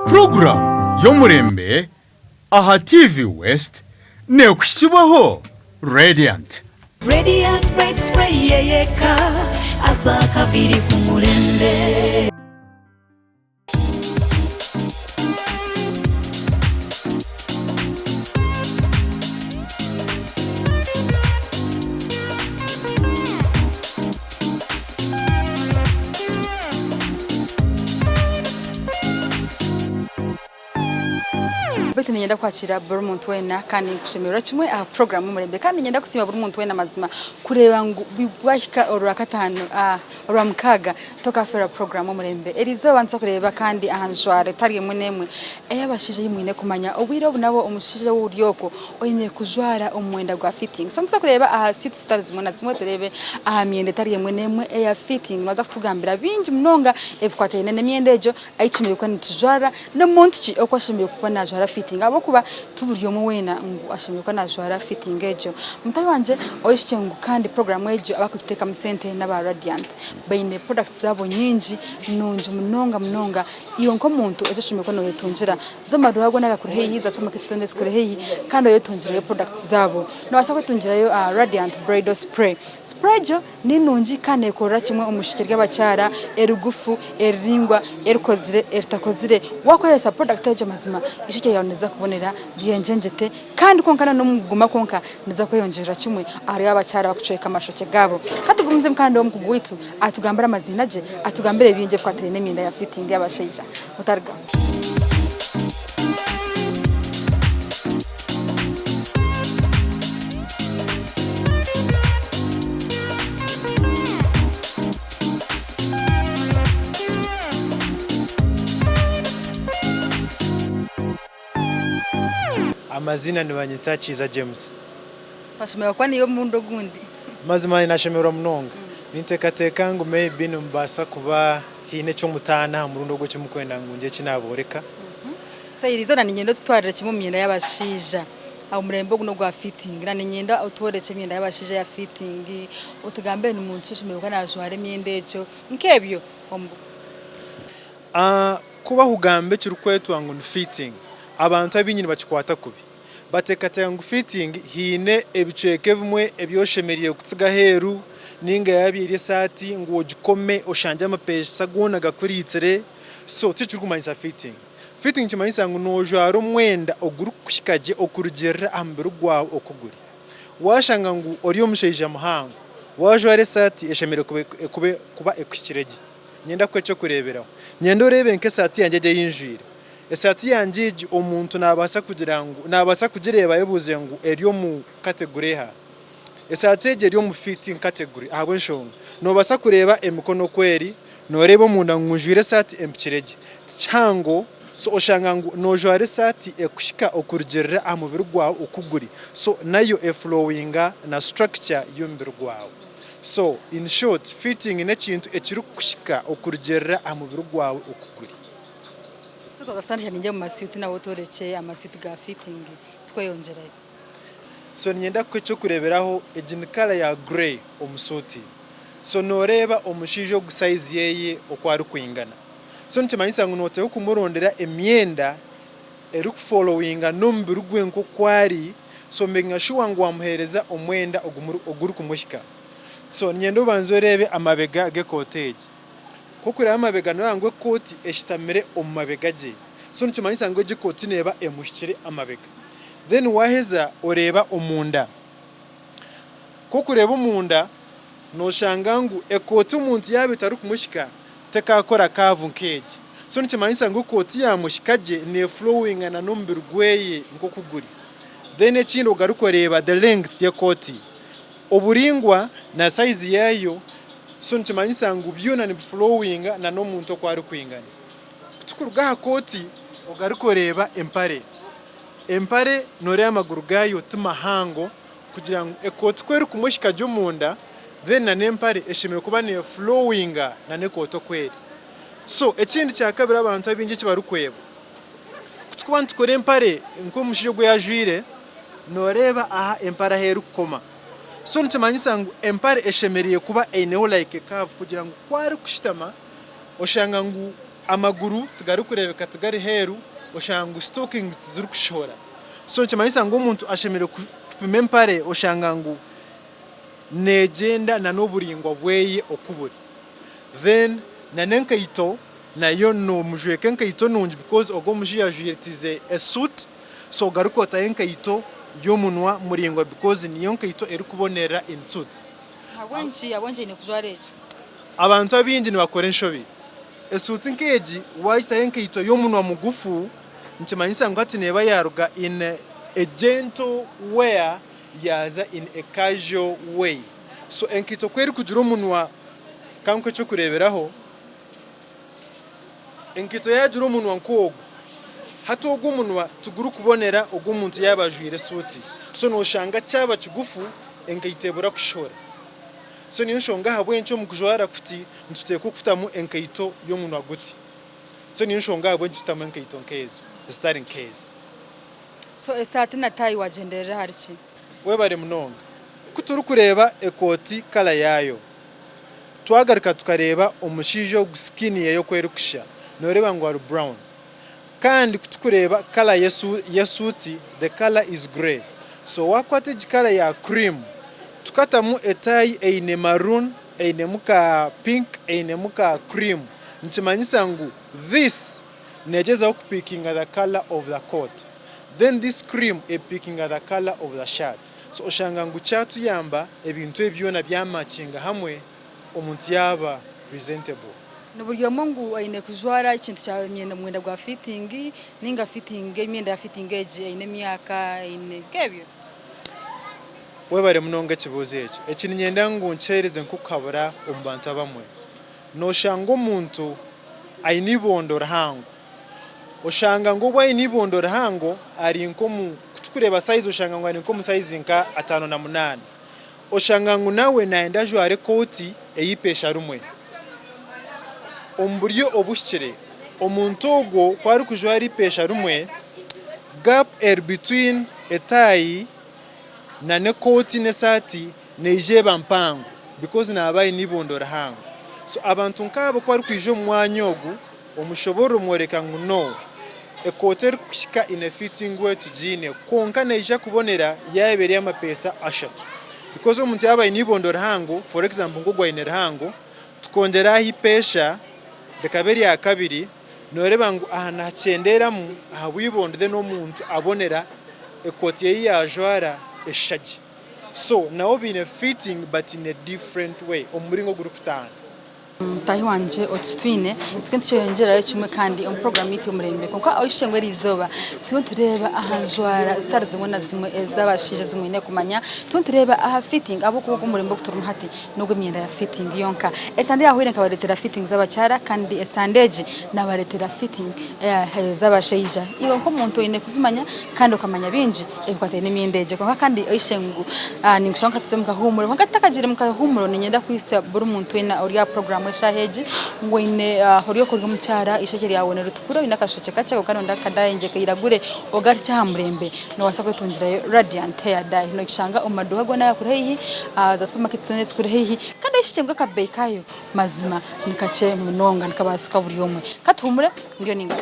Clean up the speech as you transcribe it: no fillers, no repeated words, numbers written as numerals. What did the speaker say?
Program y'omurembe aha TV West ne kukibaho Radiant Bright Spray yeyeka asa kabiri ku murembe. Bete nyenda kwakira buri muntu wena kandi kushemera kimwe aha program murembe kandi nyenda kusima buri muntu wena mazima kureba ngo bibwashika orakatano oramkaga toka fera program murembe erizo banza kureba kandi ahanjware tari mwenemwe eyabashije yimwine kumanya obwiro nabo umushije w'uryoko oyine kujwara umwenda gwa fitting so nza kureba aha city stars mwana zimwe terebe aha myende tari mwenemwe eya fitting baza kutugambira binji mnonga ebikwate nene myendejo ayicimiye kwa nitujwara no monti okwashimiye kuba najwara fitting abo kuba tuburiyo mu wena ngo ashimiye ko najwara fitting ejo mutayi wanje oyishye ngo kandi program ejo abakuteka mu center n'aba Radiant bayine products zabo nyinji nunje mnonga iyo nko muntu ejo ashimiye ko no yetunjira zo maruhago n'agakurehe yiza supermarket zone zikurehe kandi yetunjira yo products zabo no basako tunjira yo Radiant bridal spray jo ni nunji kane korora kimwe umushikirwa abacyara erugufu eringwa erukozire eritakozire wakoyesa product ejo mazima ishike yawe neza kubonera byenjenjete kandi konkana no muguma konka neza ko yonjera kimwe ari abacyara bakuceka amashoke gabo katugumze mkandi wo mukugwitu atugambara amazina je atugambere binje kwa trene minda ya fitting y'abasheja mutarga Amazina ni banyita Kiza James. Bashimira kwa niyo mundo gundi. Mazima inashemera mnonga. Nintekateka ngo maybe numbasa kuba hine cyo mutana mu rundo gwo cyumukwenda ngunje kinaboreka. So irizo na nyendo tutwarira kimwe myenda y'abashija. Aho murembo guno gwa fitting na nyenda utworece myenda y'abashija ya fitting utugambe n'umuntu cyishimiye ko najware myendejo nkebyo ombo. Kuba hugambe cy'urukwetu wangu ni fitting. Abantu abinyini bakikwata kubi batekataya ngo fitting hine ebiceke vumwe ebyoshemeriye kutsiga heru ninga yabiri sati ngo gikome oshanje amapesa gona gakuritsere so tichugumanyisa fitting kimanyisa ngo nojaro mwenda oguru kushikaje okurugera amberu gwawe okuguri washanga ngo oriyo musheje muhango wajware sati eshemere kuba ekushikirege nyenda kwecho kureberaho nyendo rebe nke sati yanjye yinjire esati yanjiji omuntu nabasa kugira ngo nabasa kugireba yebuze ngo eriyo mu category ha esati eriyo mu fitting category ahabo nshonga no basa kureba emikono kweri no rebo munda ngunjwire sati empirege cyango so oshanga ngo no jware sati ekushika okurugera amubiri gwawe ukuguri so nayo flowinga na structure y'umubiri gwawe so in short fitting ne kintu ekiri kushika okurugera amubiri gwawe ukuguri Twafatanyije ninje mu masuti na wotoreke amasuti ga fitting tweyonjera so nyenda cyo kureberaho eginikala ya grey omusuti so noreba omushijo gusize yeye okwari kwingana so ntimanyisa ngo note kumurondera emyenda eri kufollowinga numbiru gwenko kwari so menga shuwa ngo amuhereza omwenda oguru kumushika so nyendo banzorebe amabega ge cottage kokura amabega nangwe koti eshitamire omabega je so ntimanyisa ngo gikoti neba emushikire amabega then waheza oreba omunda kokureba omunda no shangangu ekoti umuntu yabitaru kumushika tekakora kavu nkeje so ntimanyisa ngo koti ya mushikaje ne flowing na number gweye nko kuguri then ekindi ogarukoreba the length ya koti oburingwa na size yayo so ntimanyisa ngo byona ni flowing na no muntu kwari kwingana tukuruga koti ogarukoreba empare nore amaguru gayo tumahango kugira ngo ekoti kweri kumushika jo munda then na empare eshimire kuba ne flowing na ne koto kweri so ekindi cya kabiri abantu abinje kibarukweba kutukuba ntukore empare nko mushijo gwe yajwire noreba aha empare heru koma so ntimanyisa ngo empare eshemeriye kuba eineho like curve kugira ngo kwari kushitama oshanga ngo amaguru tugari kurebeka tugari heru oshanga stockings ziri kushora so nchimanyisa ngo umuntu ashemere kupima empare oshanga ngo negenda na n'oburingwa bweye okuburi then na nenkaito nayo no mujweke nkaito nungi because ogo muji yajwiritize a suit so garukota enkaito yomunwa muringwa because niyo nkaito eri kubonera in suits abonje ni kujware abantu abindi ni bakora enshobi esuit nkeji wajita enkaito yomunwa mugufu nchimanyisa ngo ati neba yaruga in a gentle wear yaza in a casual way so enkito kweri kugira umunwa kanko cyo kureberaho enkito yagira umunwa nkogo hato ugumunwa tuguru kubonera ugumuntu yabajwire suti so no shanga cyaba kigufu enkayitebura kushora so niyo shonga habwe nco mukujwara kuti ntuteye kufutamu enkayito yo munwa guti so niyo shonga habwe ntutamu enkayito nkezo starting case so esati natayi wagenderera hariki webare munonga kuturu kureba ekoti kala yayo twagarika tukareba umushijo skin yayo kwerukusha noreba ngo ari brown kandi kutukureba kala yesuti the color is gray so wakwate jikala ya cream tukatamu etai eine maroon eine muka pink eine muka cream nchimanyisa ngu this nejeza okupicking the color of the coat then this cream is picking the color of the shirt so oshanga ngu chatu yamba ebintu ebyona byamakinga hamwe omuntu yaba presentable nuburyo mungu aine kujwara ikintu cyawe myenda mwenda gwa fitting ninga fitting imyenda ya fitting age ine myaka ine kebyo webare munonga kibuze echo ekini nyenda ngo nchereze nkukabura umbantu abamwe no shanga omuntu ainibondora hango oshanga ngo bwa inibondora hango ari nkomu kutukureba size oshanga ngo ari nkomu size nka 5 na 8 oshanga ngo nawe naenda jware koti eyipesha rumwe omburyo obushikire omuntu ogo kwari kujwara ipesha rumwe gap between etai na ne koti ne sati nejeba mpango because na abaye nibondora hango so abantu nkabo kwari kwijo mwanya ogu omushoboro mworeka ngo no ekoter kushika in a fitting way tujine konka neja kubonera yabere amapesa ashatu because omuntu yabaye nibondora hango for example ngo gwainera hango tukongera hipesha de kabiri ya kabiri noreba ngo aha nacyenderamu aha wibonde no muntu abonera ekoti ye yajwara eshaji so now being a fitting but in a different way omuringo guru kutana tahi wanje otutwine twentshengera kimwe kandi on program yityo murembe konko awishengwe rizoba tureba ahanjwara stars zimwe na zimwe ezabashije zimwe ne kumanya tureba aha fitting abo kuko murembe kutura hati nubwo imyenda ya fitting yonka esande yahwire kabaretera fitting zabacyara kandi esandeji nabaretera fitting zabashayija iyo nko muntu ine kuzimanya kandi ukamanya binji ekwate n'imyendeje konka kandi ayishengu ningushonka tsemka humuro konka takagire mukahumuro ninyenda kwisa buri muntu ina uriya program shaheji ngo ine horiyo ko mucyara ishekeri yawe rutukuro inakashoce kacha kandi ndakadaye nje kayiragure ogari cyamurembe no wasako tungira Radiant Hair Dye no kishanga omaduhago na yakurehi za supermarket zone kurehi kandi ishikembwa kabei kayo mazima nikache munonga nikabasika buri yomwe katumure ndio ninga